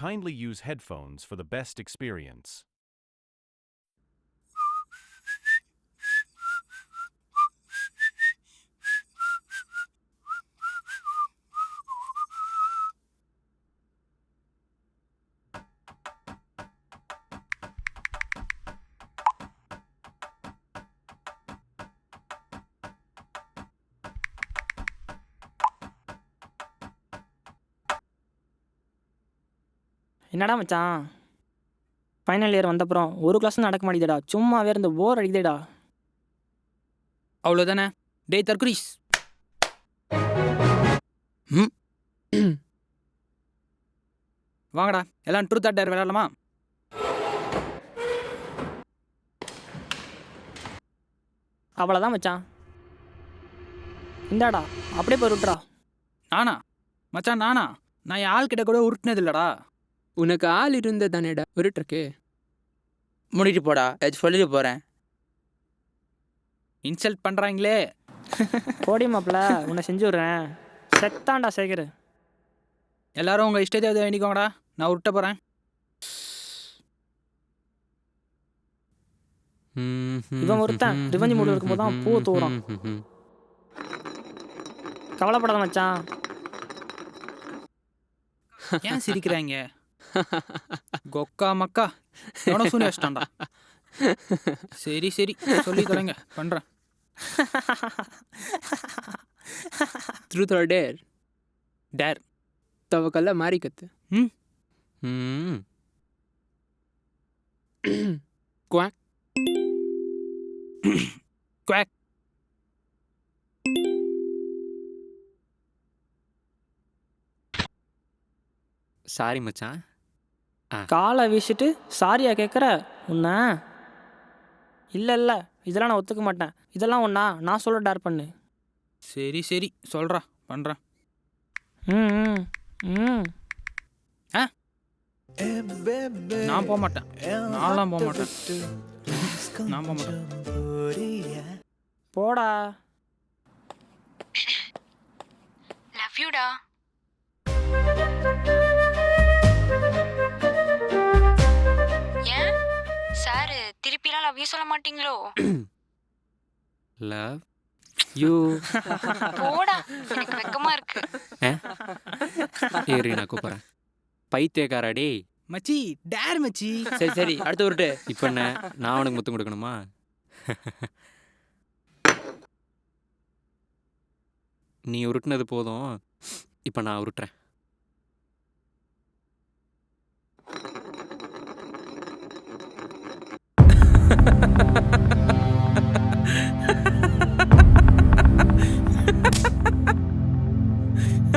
Kindly use headphones for the best experience. என்னடா மச்சான், final year வந்தப்புறம் ஒரு கிளாஸும் நடக்க மாட்டேங்குதுடா. சும்மாவே இருந்து போர் அடிக்குதுடா. அவ்வளோதானே. டேய் தர்குரீஸ், வாங்கடா எல்லாம் ட்ரூத் ஆர் டேர் விளையாடலாமா? அவ்வளோதான் மச்சான். இந்தாடா அப்படியே போய் விட்றா. நானா மச்சான், நானா? நான் என் ஆள் கிட்ட கூட உருட்டினது இல்லடா. உனக்கு ஆள் இருந்த தானேடா உருட்டுருக்கு. முடிட்டு போடா, ஏதாச்சும் சொல்லிட்டு போகிறேன். இன்சல்ட் பண்ணுறாங்களே. போடி மாப்பிள்ள, உன்னை செஞ்சு விட்றேன். செத்தான்டா சேகர். எல்லாரும் உங்கள் இஷ்டத்தை வேண்டிக்கோங்கடா, நான் உருட்ட போகிறேன். இவன் ஒருத்தன் ரிவெஞ்ச் மூடு இருக்கும்போது தான் பூ தூரம். கவலைப்படாத மச்சான். ஏன் சிரிக்கிறாங்க? கொக்கா மக்கா எவனோ சூனி வச்சிட்டான்டா. சரி சரி சொல்லி தரேங்க, பண்ணுறேன். Truth or dare? டேர். தவக்கல்ல மாறி கத்து. Quack quack. சாரி மச்சான். காலை வீசிட்டு சாரியா கேட்குற உன்ன? இல்லை இல்லை, இதெல்லாம் நான் ஒத்துக்க மாட்டேன். இதெல்லாம் ஒன்றா நான் சொல்ல டேர் பண்ணு. சரி சரி சொல்கிறா, பண்ணுறேன். ம் ம் ஆ நான் போக மாட்டேன். நான்லாம் போக மாட்டேன். நான் போக மாட்டேன். போடா. லவ் யூடா. ஏன் சார் திருப்பிலாம் லவ் யூ சொல்ல மாட்டீங்களோ? Love you. போடா, எனக்கு வெக்கமா இருக்கு. ஏறி நான் கூப்பிட்றேன். பைத்தியக்காரா டேய். மச்சி டேர் மச்சி. சரி சரி அடுத்து உருட்டு. இப்போ என்ன, நான் உனக்கு முத்தம் கொடுக்கணுமா? நீ உருட்டுனது போதும், இப்போ நான் உருட்டுறேன்.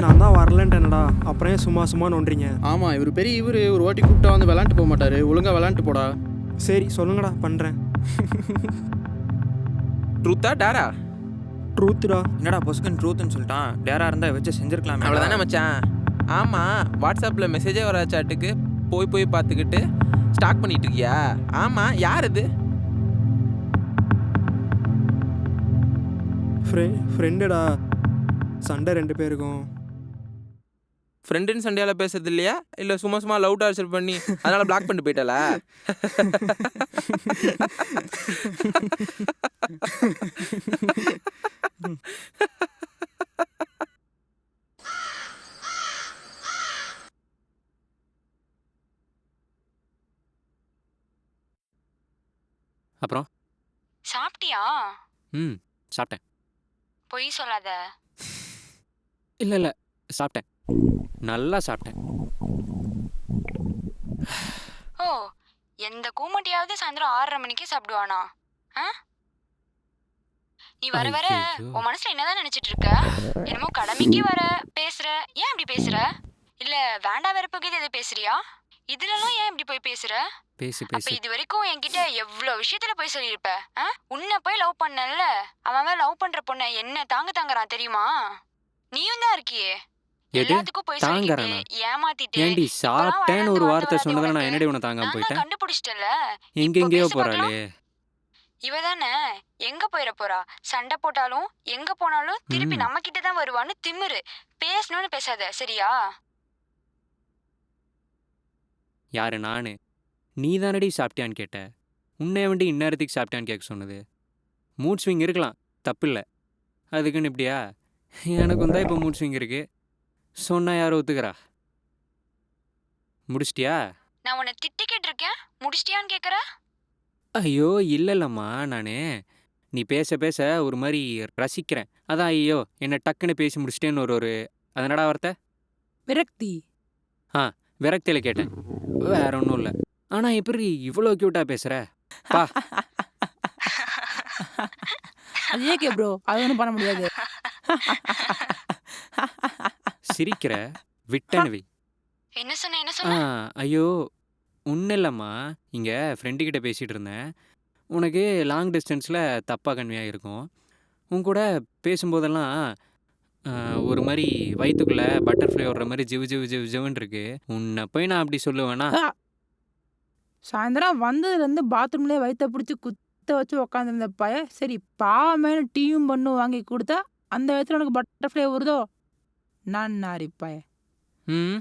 நான் தான் வரலன்ட்டேனடா, அப்புறம் ஏன் சும்மா சும்மா நோண்டுறீங்க? ஆமாம், இவர் பெரிய இவர் ஒரு வாட்டி கூப்பிட்டா வந்து விளாண்டுட்டு போக மாட்டார். ஒழுங்காக விளாண்டுட்டு போடா. சரி சொல்லுங்கடா, பண்ணுறேன். ட்ரூத்தா டேரா? ட்ரூத்துடா. என்னடா பொசுக்குன்னு ட்ரூத்துன்னு சொல்லிட்டான். டேரா இருந்தால் வச்சு செஞ்சுருக்கலாம். அவ்வளோதானே மச்சான். ஆமாம், வாட்ஸ்அப்பில் மெசேஜே வர சாட்டுக்கு போய் போய் பார்த்துக்கிட்டு ஸ்டாக் பண்ணிட்டு இருக்கியா? ஆமாம், யார் இது? ஃப்ரெண்டுடா. சண்டை 2 பேருக்கும். ஃப்ரெண்டுன்னு சண்டையால் பேசுறது இல்லையா? இல்லை சும்மா சும்மா லவ் டார்ச்சர் பண்ணி அதனால் பிளாக் பண்ணிட்டு போயிட்டாளா? அப்புறம் சாப்பிட்டியா? சாப்பிட்டேன். பொய் சொல்லாத. இல்லை இல்லை, சாப்பிட்டேன், நல்லா சாப்பிட்டேன். ஓ, எந்த கூமட்டியாவது சாயந்தரம் 6:30 மணிக்கு சாப்பிடுவானா? நீ வர வர ஐயையோ. உன் மனசுல என்னதான் நினைச்சிட்டு இருக்க? என்னமோ கடமைக்கு வர பேசுற. ஏன் இப்படி பேசுற? இல்ல வேண்டா வெறுப்புக்கு எது பேசுறியா? இதுலலாம் ஏன் இப்படி போய் பேசுற? பேசி அப்ப பேசி இது வரைக்கும் என்கிட்ட எவ்வளவு விஷயத்துல போய் சொல்லியிருப்ப. உன்னை போய் லவ் பண்ணல, அவன் லவ் பண்ற பொண்ண என்ன தாங்குறான் தெரியுமா? நீயும் தான் இருக்கியே. எது எல்லாத்துக்கும் போய் சொல்லிக்கிட்டு தாங்கறானா? ஏமாத்திட்டு ஏண்டி சாப்பிட்டேன்னு ஒரு வார்த்தை வராது சொன்னதால நான் உனக்கு. என்னடி உன்னை தாங்காம நான் போயிட்டேன்? கண்டுபிடிச்சிட்டல. எங்கெங்கேயோ பேச போறாளே. இவதானே எங்க போயிட போறா? சண்டை போட்டாலும் எங்க போனாலும் திருப்பி நம்ம கிட்ட தான் வருவான்னு திமிரு. பேசணும்னு பேசாத சரியா? யாரு நான்? நீ தானடி சாப்பிட்டியான்னு கேட்ட. உன்னை வண்டி இந்நேரத்துக்கு சாப்பிட்டியான்னு கேட்க சொன்னது. மூட் ஸ்விங் இருக்கலாம், தப்பில்லை. அதுக்குன்னு இப்படியா? எனக்கும் தான் இப்போ மூட் ஸ்விங் இருக்கு. சொன்னா யாரும் ஒத்துக்கிறா? முடிச்சிட்டியா? நான் உன்னை திட்டி கேட்டிருக்கேன், முடிச்சிட்டியான்னு கேட்குற? ஐயோ இல்லைல்லம்மா, நான் நீ பேச பேச ஒரு மாதிரி ரசிக்கிறேன். அதான் ஐயோ என்ன டக்குன்னு பேசி முடிச்சிட்டேன்னு ஒரு அதனடா வார்த்தை? விரக்தி. விரக்தியில் கேட்டேன், வேற ஒன்றும் இல்லை. ஆனால் எப்படி இவ்வளோ க்யூட்டாக பேசுகிற? பா. அது ஏகே ப்ரோ, அது ஒன்றும் பண்ண முடியாது. சிரிக்கிற விட்டனவி. என்ன சொன்ன என்ன சொன்ன? ஐயோ ஒன்றும் இல்லைம்மா, இங்கே ஃப்ரெண்டுக்கிட்ட பேசிகிட்டு இருந்தேன். உனக்கு லாங் டிஸ்டன்ஸில் தப்பாக கன்வியாக இருக்கும். உன் கூட பேசும்போதெல்லாம் ஒரு மாதிரி வயிற்றுக்குள்ளே பட்டர்ஃப்ளை ஓடுற மாதிரி ஜிவ் ஜிவ் ஜிவ் ஜிவுன்னு இருக்கு. உன்னை போய் நான் அப்படி சொல்லுவேனா? சாயந்தரம் வந்ததுலேருந்து பாத்ரூம்லேயே வயிற்ற பிடிச்சி குத்த வச்சு உக்காந்துருந்த பைய, சரி பாவமேனு டீயும் பண்ணு வாங்கி கொடுத்தா அந்த வயத்துல உனக்கு பட்டர்ஃப்ளை வருதோ? நான் நாரி பைய. ம்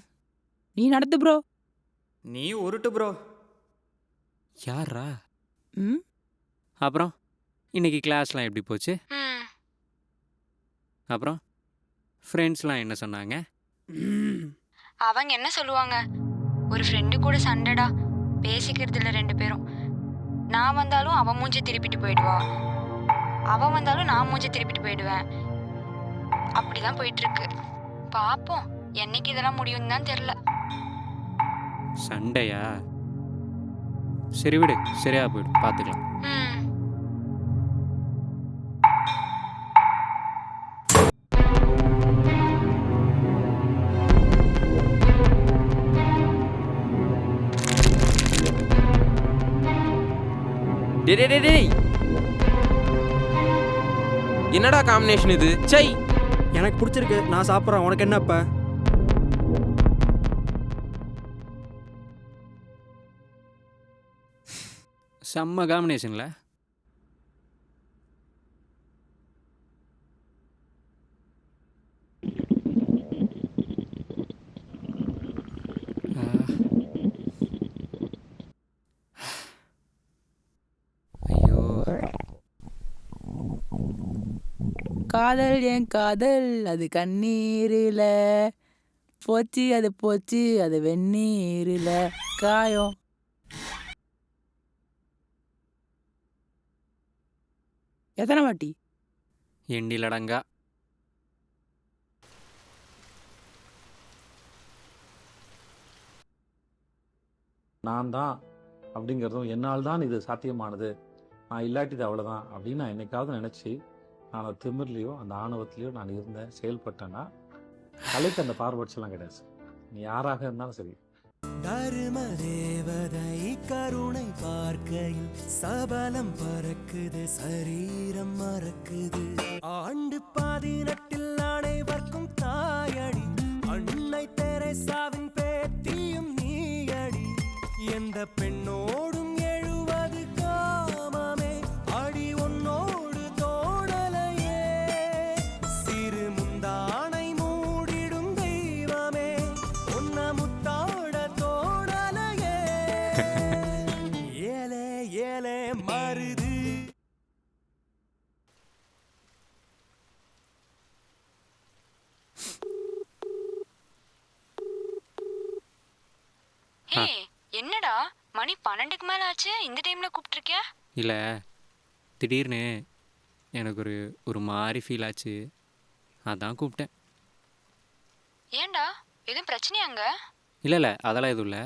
நீ நடத்து ப்ரோ. நீ உருட்டு ப்ரோ. யாரா? ம் அப்புறம் இன்னைக்கு கிளாஸ்லாம் எப்படி போச்சு? ம் அப்புறம் ஃப்ரெண்ட்ஸ்லாம் என்ன சொன்னாங்க? அவங்க என்ன சொல்லுவாங்க? ஒரு ஃப்ரெண்டு கூட சண்டைடா, பேசிக்கிறது இல்லை 2 பேரும். நான் வந்தாலும் அவன் மூஞ்சி திருப்பிட்டு போயிடுவா, அவன் வந்தாலும் நான் மூஞ்சி திருப்பிட்டு போயிடுவேன். அப்படிதான் போயிட்டு இருக்கு. பாப்போம் என்னைக்கு இதெல்லாம் முடியும்னு தான் தெரியல. சண்டையா? சரி விடு, சரியா போயிடும், பார்த்துக்கலாம். ம் டேய் என்னடா காம்பினேஷன் இது? சை, எனக்கு பிடிச்சிருக்கு, நான் சாப்பிட்றேன். உனக்கு என்ன இப்போ? செம்ம காம்பினேஷனில். ஐயோ காதல் என் காதல் அது கண்ணீரில் போச்சு, அது போச்சு, அது வெந்நீரில் காயம். எத்தனை வாட்டி? எண்ணிலடங்கா. நான் தான் அப்படிங்கிறதும் என்னால் தான் இது சாத்தியமானது, நான் இல்லாட்டிது அவ்வளோதான் அப்படின்னு நான் என்னைக்காவது நினச்சி நான் திமிர்லையோ அந்த ஆணவத்திலையோ நான் இருந்தேன், செயல்பட்டேன்னா கலைக்கு அந்த பார்வர்ட்ஸ்லாம் கிடையாது. நீ யாராக இருந்தாலும் சரி. தரும தேவதை கருணை பார்க்கையில் சபலம் பறக்குது, சரீரம் மறக்குது. ஆண்டு 18 அனைவர்க்கும் தாயடி, அன்னை தெரேசாவின் பேத்தியும் நீயடி. எந்த பெண்ணோடும் 70 காமமே, அடி உன்னோடு தோடலையே. சிறு முந்தானை மூடிடும் தெய்வமே, உன்ன முத்தாட தோடலையே. ஏலே ஏலே மருது. ஹே என்னடா மணி 12க்கு மேல ஆச்சு, இந்த டைம்ல கூப்பிட்டுருக்கியா? இல்லை, திடீர்னு எனக்கு ஒரு மாதிரி ஃபீல் ஆச்சு, அதான் கூப்பிட்டேன். ஏன்டா எதுவும் பிரச்சனையாங்க? இல்லை அதெல்லாம் எதுவும் இல்லை.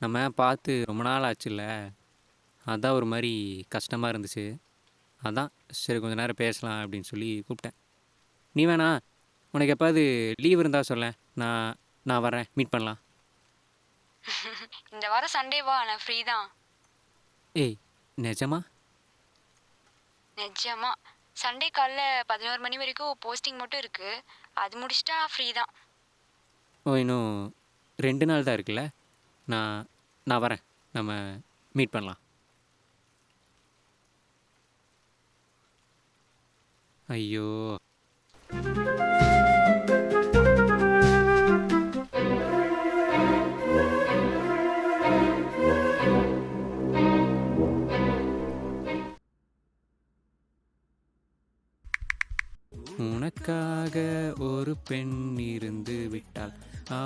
நம்ம பார்த்து ரொம்ப நாள் ஆச்சுல்ல, அதான் ஒரு மாதிரி கஷ்டமாக இருந்துச்சு. அதான் சரி கொஞ்ச நேரம் பேசலாம் அப்படின்னு சொல்லி கூப்பிட்டேன். நீ வேணா, உனக்கு எப்பாவது லீவ் இருந்தால் சொல்ல, நான் வரேன், மீட் பண்ணலாம். இந்த வாரம் சண்டே வா, நான் ஃப்ரீ தான். ஏய் நிஜமா? நிஜமா சண்டே காலைல 11 மணி வரைக்கும் போஸ்டிங் மட்டும் இருக்கு, அது முடிச்சிட்டா ஃப்ரீ தான். ஓ இன்னும் 2 நாள் தான் இருக்குல்ல, நான் வரேன், நம்ம மீட் பண்ணலாம். ஐயோ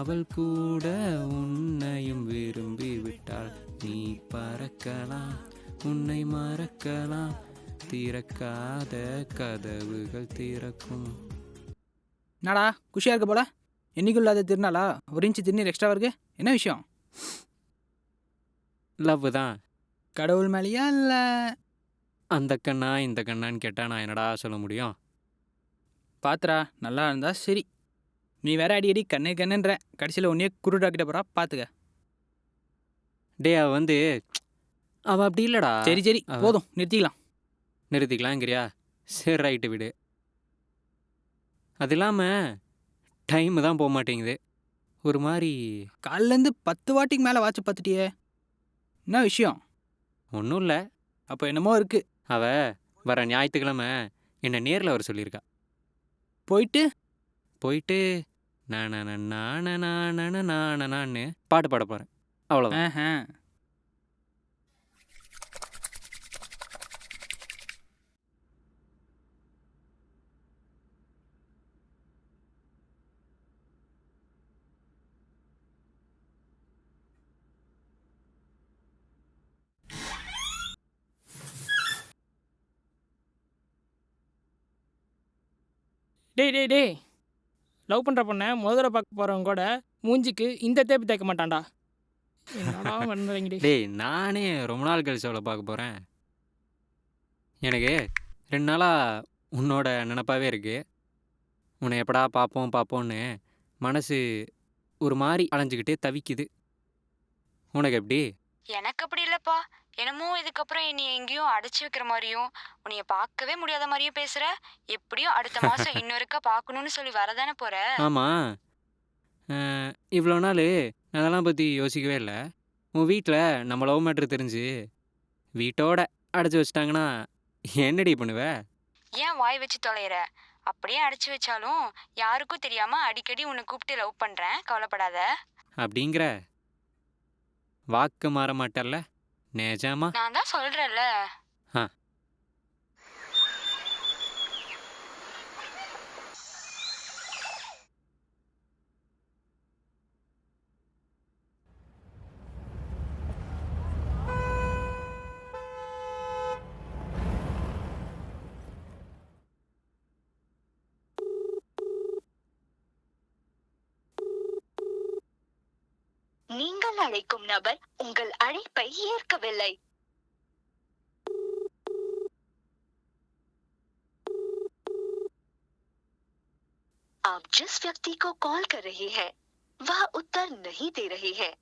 அவள் கூட உன்னையும் விரும்பி விட்டாள். நீ பறக்கலாம், உன்னை மறக்கலாம், திறக்காத கதவுகள் திறக்கும். என்னடா குஷியாக இருக்க போல? என்னைக்கும் இல்லாத திருநாளா? ஒரு இன்ச்சு திருநீர் எக்ஸ்ட்ரா இருக்கு. என்ன விஷயம்? லவ் தான். கடவுள் மேலேயா இல்லை? அந்த கண்ணா இந்த கண்ணான்னு கேட்டால் நான் என்னடா சொல்ல முடியும்? பாத்துடா, நல்லா இருந்தா சரி. நீ வேற அடி கண்ணு கண்ணுன்ற, கடைசியில் உன்னையே குருடாக்கிட்ட போறா, பார்த்துக்க. டே அவள் வந்து அவள் அப்படி இல்லைடா. சரி சரி போதும், நிறுத்திக்கலாம். நிறுத்திக்கலாங்கிறியா? சரி ரைட்டு விடு. அது இல்லாமல் டைமு தான் போக மாட்டேங்குது. ஒரு மாதிரி காலிலேருந்து 10 வாட்டிக்கு மேலே வாட்ச் பார்த்துட்டியே, என்ன விஷயம்? ஒன்றும் இல்லை. அப்போ என்னமோ இருக்கு. அவள் வர ஞாயிற்றுக்கிழமை என்னை நேரில் வர சொல்லியிருக்கா. போயிட்டு நானு பாட்டு பாட போகிறேன், அவ்வளோதான். டேய் லவ் பண்ணுற பொண்ணை முதல்ல பார்க்க போகிறவங்க கூட மூஞ்சிக்கு இந்த தேப்பு தேய்க்க மாட்டான்டா. என்னடா பண்ணுறீங்கடி? டேய் நானே ரொம்ப நாள் கழிச்சு அவளை பார்க்க போகிறேன். எனக்கு 2 நாளாக உன்னோட நினப்பாவே இருக்கு. உன்னை எப்படா பார்ப்போன்னு மனசு ஒரு மாதிரி அலைஞ்சிக்கிட்டே தவிக்குது. உனக்கு எப்படி? எனக்கு அப்படி இல்லப்பா. என்னமோ இதுக்கப்புறம் என்னை எங்கேயும் அடைச்சி வைக்கிற மாதிரியும் உன்னைய பார்க்கவே முடியாத மாதிரியும் பேசுற. எப்படியும் அடுத்த மாசம் இன்னொருக்கா பார்க்கணும்னு சொல்லி வரதானே போற. ஆமாம், இவ்வளோ நாள் நான் அதெல்லாம் பற்றி யோசிக்கவே இல்லை. உன் வீட்டில் நம்ம லவ் மேட்ரு தெரிஞ்சு வீட்டோட அடைச்சி வச்சிட்டாங்கன்னா என்னடி பண்ணுவ? ஏன் வாய் வச்சு தொலைகிற? அப்படியே அடைச்சி வச்சாலும் யாருக்கும் தெரியாம அடிக்கடி உன்னை கூப்பிட்டு லவ் பண்றேன், கவலைப்படாத. அப்படிங்கிற வாக்கு மாற மாட்டல்ல? நேஜாமா? நான் தான் சொல்றேன்ல. ஆ நீங்கள் அழைக்கும் நபர் உங்கள் அழைப்பை ஏற்கவில்லை. आप जिस व्यक्ति को कॉल कर रहे हैं वह उत्तर नहीं दे रहे हैं.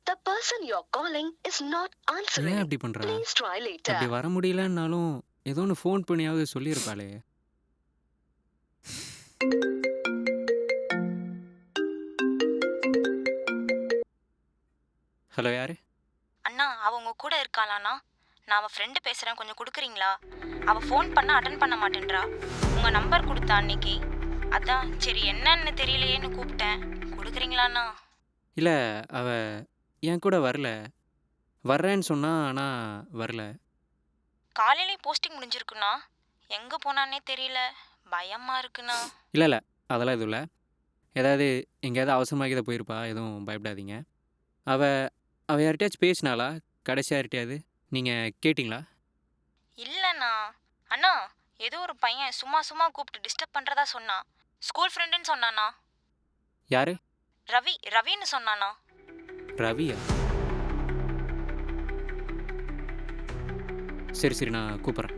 The person you're calling is not answering. ஏன் அப்படி பண்ணுறா? Please try later. அப்படி வர முடியலன்னாலும் ஏதோ ஒன்று ஃபோன் பண்ணியாவது சொல்லியிருப்பாளே. ஹலோ, யாரு? அண்ணா, அவ உங்க கூட இருக்காளாண்ணா? நான் அவ ஃப்ரெண்டு பேசுறேன், கொஞ்சம் கொடுக்குறீங்களா? அவ ஃபோன் பண்ண அட்டன் பண்ண மாட்டேன்றா. உங்க நம்பர் கொடுத்தா அன்னைக்கு, அதான் சரி என்னன்னு தெரியலையேன்னு கூப்பிட்டேன். கொடுக்குறீங்களாண்ணா? இல்லை, அவள் என் கூட வரல. வர்றேன்னு சொன்னா, ஆனால் வரல. காலையிலே போஸ்டிங் முடிஞ்சிருக்குண்ணா. எங்க போனானே தெரியல, பயமா இருக்குண்ணா. இல்லை அதெல்லாம் எதுவும் இல்லை. ஏதாவது எங்கேயாவது அவசரமாக இதை போயிருப்பா, எதுவும் பயப்படாதீங்க. அவள் யார்கிட்டயாச்சும் பேசினாளா? கடைசியாக யார்கிட்டயாவது நீங்கள் கேட்டிங்களா? இல்லைண்ணா. அண்ணா, ஏதோ ஒரு பையன் சும்மா கூப்பிட்டு டிஸ்டர்ப் பண்ணுறதா சொன்னான். ஸ்கூல் ஃப்ரெண்டுன்னு சொன்னாண்ணா. யாரு? ரவின்னு சொன்னாண்ணா. ரவியா? சரி நான் கூப்பிட்றேன்.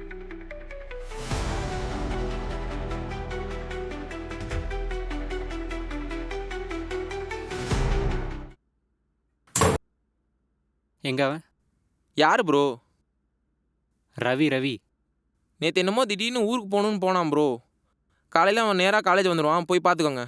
எங்க அவன்? யாரு ப்ரோ? ரவி. நேற்று என்னமோ திடீர்னு ஊருக்கு போகணுன்னு போனான் ப்ரோ. காலையில் அவன் நேராக காலேஜ் வந்துடுவான், போய் பார்த்துக்கோங்க.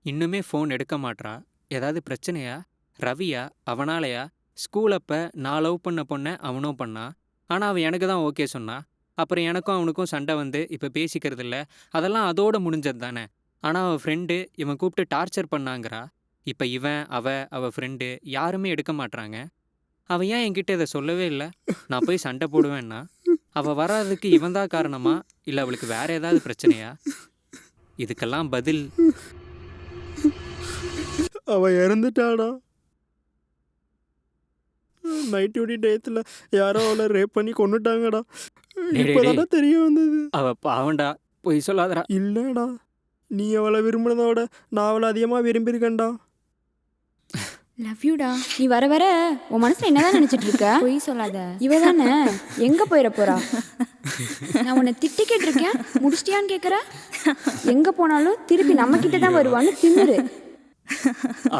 இன்னுமே ஃபோன் எடுக்க மாட்றா. ஏதாவது பிரச்சனையா? ரவியா? அவனாலையா? ஸ்கூல் அப்போ நான் லவ் பண்ண பொண்ணை அவனும் பண்ணான். ஆனால் அவன் எனக்கு தான் ஓகே சொன்னான். அப்புறம் எனக்கும் அவனுக்கும் சண்டை வந்து இப்போ பேசிக்கிறது இல்லை. அதெல்லாம் அதோடு முடிஞ்சது தானே. ஆனால் அவன் ஃப்ரெண்டு இவன் கூப்பிட்டு டார்ச்சர் பண்ணாங்கிறா. இப்போ இவன் அவள் ஃப்ரெண்டு யாருமே எடுக்க மாட்றாங்க. அவன் ஏன் என்கிட்ட இதை சொல்லவே இல்லை? நான் போய் சண்டை போடுவேன்னா அவள் வராதுக்கு இவன் தான் காரணமா, இல்லை அவளுக்கு வேற ஏதாவது பிரச்சனையா? இதுக்கெல்லாம் பதில் அவள் இறந்துட்டாடா. நைட் டியூட்டி டயத்தில் யாரோ அவளை ரேப் பண்ணி கொண்டுட்டாங்கடா. இப்போதானே தெரிய வந்தது. அவள் பாவண்டா, பொய் சொல்லாதடா. இல்லைடா, நீ அவளை விரும்பினதோட நான் அவளை அதிகமாக விரும்பியிருக்கேன்டா. லவ் யூடா. நீ வர வர உன் மனசுல என்னதான் நினைச்சிட்டு இருக்க? பொய் சொல்லாத. இவ தானே எங்க போயிட போறா? நான் உன்னை திட்டி கேட்டிருக்கேன், முடிச்சிட்டியான்னு கேட்குற. எங்க போனாலும் திருப்பி நம்ம கிட்ட தான் வருவான்னு திமிரு.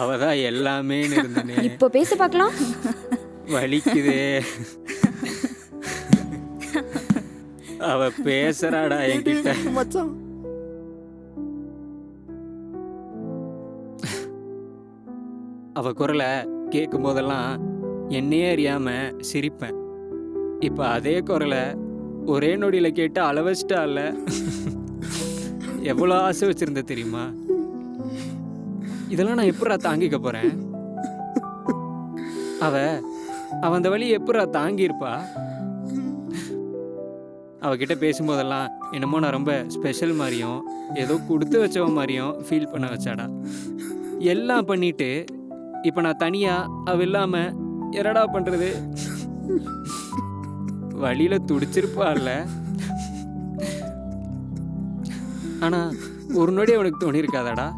அவதான் எல்லாமே இருந்தனே. இப்போ பேச பார்க்கலாம். வலிக்குதே. அவ பேசுறாடா என்கிட்ட. மச்சான், அவ குரலை கேட்கும் போதெல்லாம் என்னையே அறியாம சிரிப்பேன். இப்ப அதே குரலை ஒரே நொடியில கேட்டு அளவச்சிட்டால. எவ்வளோ ஆசை வச்சிருந்த தெரியுமா? இதெல்லாம் நான் எப்படா தாங்கிக்க போறேன்? அவ அந்த வழி எப்படா தாங்கியிருப்பா? அவகிட்ட பேசும்போதெல்லாம் என்னமோ நான் ரொம்ப ஸ்பெஷல் மாதிரியும் ஏதோ கொடுத்து வச்சவ மாதிரியும் ஃபீல் பண்ண வச்சாடா. எல்லாம் பண்ணிட்டு இப்போ நான் தனியாக அவ இல்லாமல் என்னடா பண்ணுறது? வழியில் துடிச்சிருப்பாள்ல. ஆனால் ஒரு நொடி அவனுக்கு தோணியிருக்காதாடா,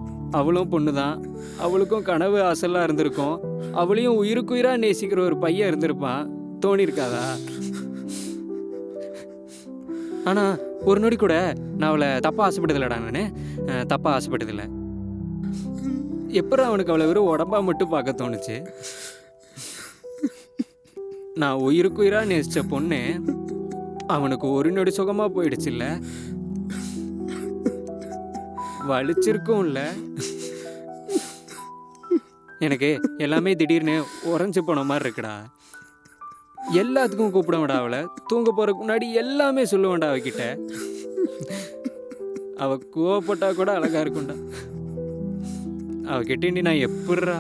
அவளும் பொண்ணு தான், அவளுக்கும் கனவு ஆசைலாம் இருந்திருக்கும், அவளையும் உயிருக்குயிராக நேசிக்கிற ஒரு பையன் இருந்திருப்பான். தோணியிருக்காதா? ஆனால் ஒரு நொடி கூட நான் அவளை தப்பாக ஆசைப்பட்டதில்லடா. நான் தப்பாக ஆசைப்பட்டதில்லை. எப்போ அவனுக்கு அவளை வெறும் உடம்பா மட்டும் பார்க்க தோணுச்சு? நான் உயிருக்குயிராக நேசித்த பொண்ணு அவனுக்கு ஒரு நொடி சுகமாக போயிடுச்சு. இல்லை வலிச்சிருக்கும் இல்லை? எனக்கு எல்லாமே திடீர்னு உறைஞ்சி போன மாதிரி இருக்குடா. எல்லாத்துக்கும் கூப்பிடுவேன்டா அவளை. தூங்க போகிறதுக்கு முன்னாடி எல்லாமே சொல்லுவேன்டா அவகிட்ட. அவள் கோவப்பட்டா கூட அழகா இருக்கும்டா. அவகிட்ட நான் எப்பட்றா?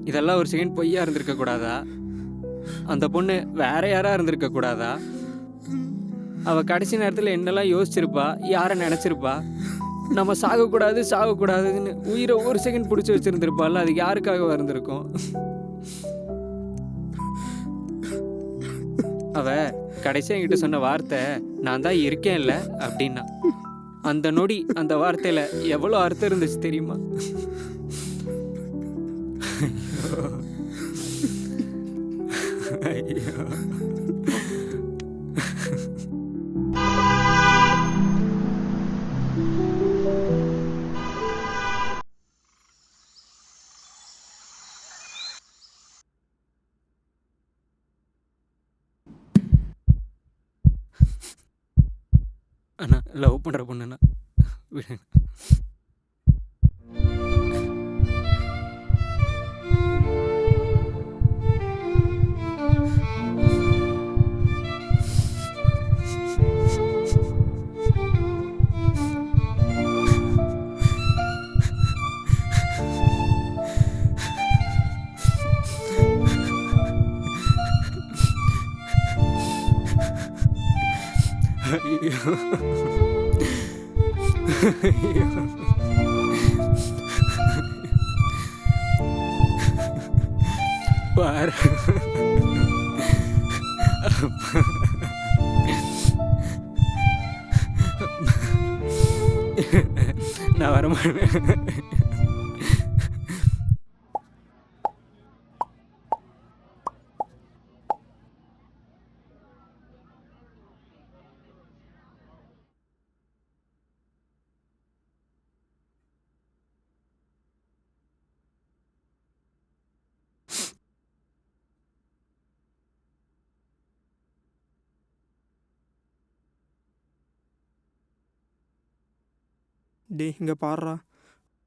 இதெல்லாம் ஒரு செகண்ட் பொய்யா இருந்திருக்க கூடாதா? அந்த பொண்ணு வேற யாரா இருந்திருக்க கூடாதா? அவ கடைசி நேரத்தில் என்னெல்லாம் யோசிச்சிருப்பா, யாரை நினைச்சிருப்பா? நம்ம சாகக்கூடாதுன்னு உயிரை ஒரு செகண்ட் பிடிச்சி வச்சிருந்திருப்பாள். அதுக்கு யாருக்காக இருந்திருக்கும்? அவ கடைசியாக என்கிட்ட சொன்ன வார்த்தை நான் தான் இருக்கேன்ல அப்படின்னா. அந்த நொடி அந்த வார்த்தையில எவ்வளோ அர்த்தம் இருந்துச்சு தெரியுமா? ஐயோ. அண்ணா, லவ் பண்ணுற பொண்ணுண்ணா விடுங்க. பாரு, நான் வரமாட்டேன். டே இங்கே பாடுறா,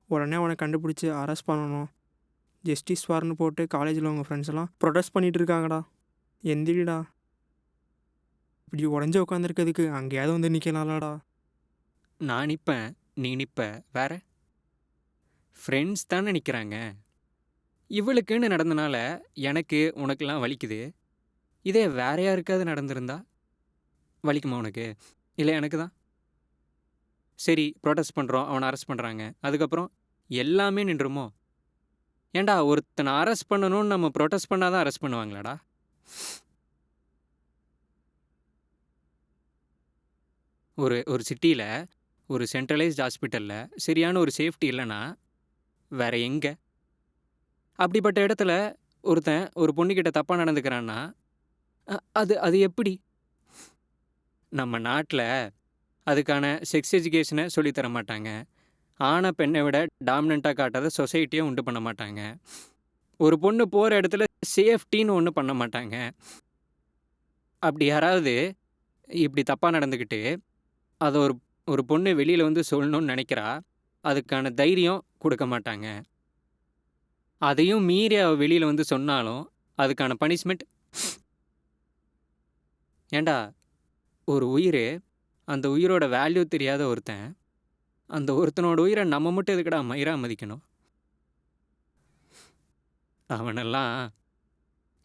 உடனே அவனை கண்டுபிடிச்சி அரெஸ்ட் பண்ணணும். ஜஸ்டிஸ் வார்னு போட்டு காலேஜில் உங்கள் ஃப்ரெண்ட்ஸ் எல்லாம் ப்ரொடெஸ்ட் பண்ணிகிட்டு இருக்காங்கடா. எந்திரிடா, இப்படி உடஞ்சி உட்காந்துருக்கிறதுக்கு அங்கேயாவது வந்து நிற்கலாம்லடா. நான் நிற்பேன், நீ நிற்ப, வேற ஃப்ரெண்ட்ஸ் தானே நிற்கிறாங்க. இவளுக்குன்னு நடந்தனால எனக்கு உனக்கெல்லாம் வலிக்குது. இதே வேற யாருக்காவது நடந்திருந்தா வலிக்குமா உனக்கு? இல்லை எனக்கு தான். சரி, ப்ரொடெஸ்ட் பண்ணுறோம், அவனை அரெஸ்ட் பண்ணுறாங்க. அதுக்கப்புறம் எல்லாமே நின்றுமோ? ஏன்டா ஒருத்தனை அரெஸ்ட் பண்ணணும்னு நம்ம ப்ரொடெஸ்ட் பண்ணாதான் அரெஸ்ட் பண்ணுவாங்களாடா? ஒரு ஒரு சிட்டியில் ஒரு சென்ட்ரலைஸ்ட் ஹாஸ்பிட்டலில் சரியான ஒரு சேஃப்டி இல்லைன்னா வேற எங்கே? அப்படிப்பட்ட இடத்துல ஒருத்தன் ஒரு பொண்ணுக்கிட்ட தப்பாக நடந்துக்கிறான்னா அது அது எப்படி? நம்ம நாட்டில் அதுக்கான செக்ஸ் எஜுகேஷனை சொல்லித்தர மாட்டாங்க. ஆணை பெண்ணை விட டாமினண்ட்டாக காட்டாத சொசைட்டியை உண்டு பண்ண மாட்டாங்க. ஒரு பொண்ணு போகிற இடத்துல சேஃப்டின்னு ஒன்று பண்ண மாட்டாங்க. அப்படி யாராவது இப்படி தப்பாக நடந்துக்கிட்டு அதை ஒரு ஒரு பொண்ணு வெளியில் வந்து சொல்லணும்னு நினைக்கிறா, அதுக்கான தைரியம் கொடுக்க மாட்டாங்க. அதையும் மீறி அவள் வெளியில் வந்து சொன்னாலும் அதுக்கான பனிஷ்மெண்ட். ஏண்டா ஒரு உயிர், அந்த உயிரோட வேல்யூ தெரியாத ஒருத்தன், அந்த ஒருத்தனோட உயிரை நம்ம மட்டும் எதுக்கடா மயிராக மதிக்கணும்? அவனெல்லாம்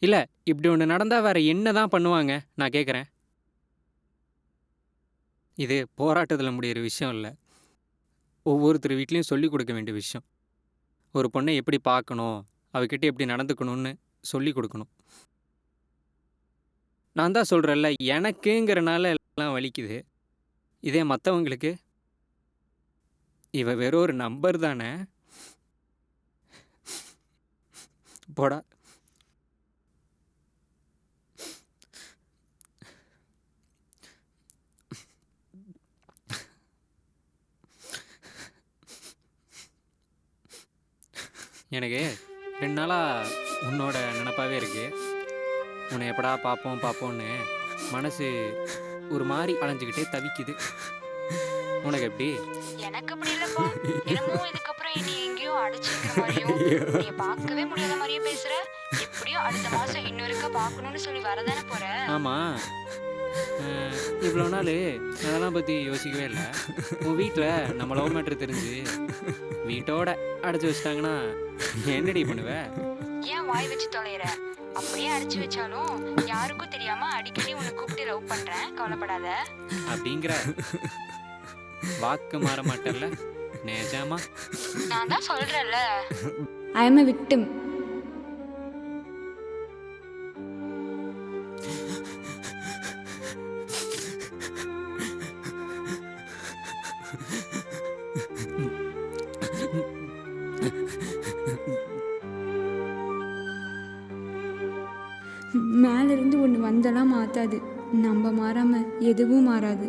இல்லை, இப்படி ஒன்று நடந்தால் வேற என்ன தான் பண்ணுவாங்க நான் கேட்குறேன். இது போராட்டத்தில் முடியிற விஷயம் இல்லை, ஒவ்வொருத்தர் வீட்லேயும் சொல்லிக் கொடுக்க வேண்டிய விஷயம். ஒரு பொண்ணை எப்படி பார்க்கணும், அவகிட்ட எப்படி நடந்துக்கணும்னு சொல்லி கொடுக்கணும். நான் தான் சொல்கிறேன்ல, எனக்குங்கிறனால எல்லாம் வலிக்குது. இதே மற்றவங்களுக்கு இவ வெறும் ஒரு நம்பர் தானே, போடா. எனக்கு 2 நாளாக உன்னோட நினப்பாவே இருக்கு. உன்னை எப்படா பார்ப்போன்னு மனசு ஒரு மாதிரி அலைஞ்சிக்கிட்டே தவிக்குது. உனக்கு எப்படி? எனக்கு அப்படி இல்லப்பா. என்னமோ இதுக்கப்புறம் இனி எங்கேயோ அடிச்சிருக்கிற மாதிரியும் நீ பார்க்கவே முடியாத மாதிரியும் பேசுற. எப்படியோ அடுத்த மாசம் இன்னொருக்கா பார்க்கணும்னு சொல்லி வரதானே போற? ஆமாம், இவ்வளோ நாள் அதெல்லாம் பற்றி யோசிக்கவே இல்லை. உன் வீட்டில் நம்ம லவ் மேட்ரு தெரிஞ்சு வீட்டோட அடைச்சி வச்சிட்டாங்கன்னா என்னடி பண்ணுவ? ஏன் வாய் வச்சு தொலைற? அப்படியே அடைச்சு வச்சாலும் யாருக்கும் தெரியாம அடிக்கடி உன்னை கூப்பிட்டு லவ் பண்றேன், கவலைப்படாத அப்படிங்கிற வாக்கு மாற மாட்டல்ல? நேஜாமா? நான் தான் சொல்றேன்ல. I am a victim. மேலிருந்து ஒன்று வந்தெல்லாம் மாற்றாது. நம்ம மாறாமல் எதுவும் மாறாது.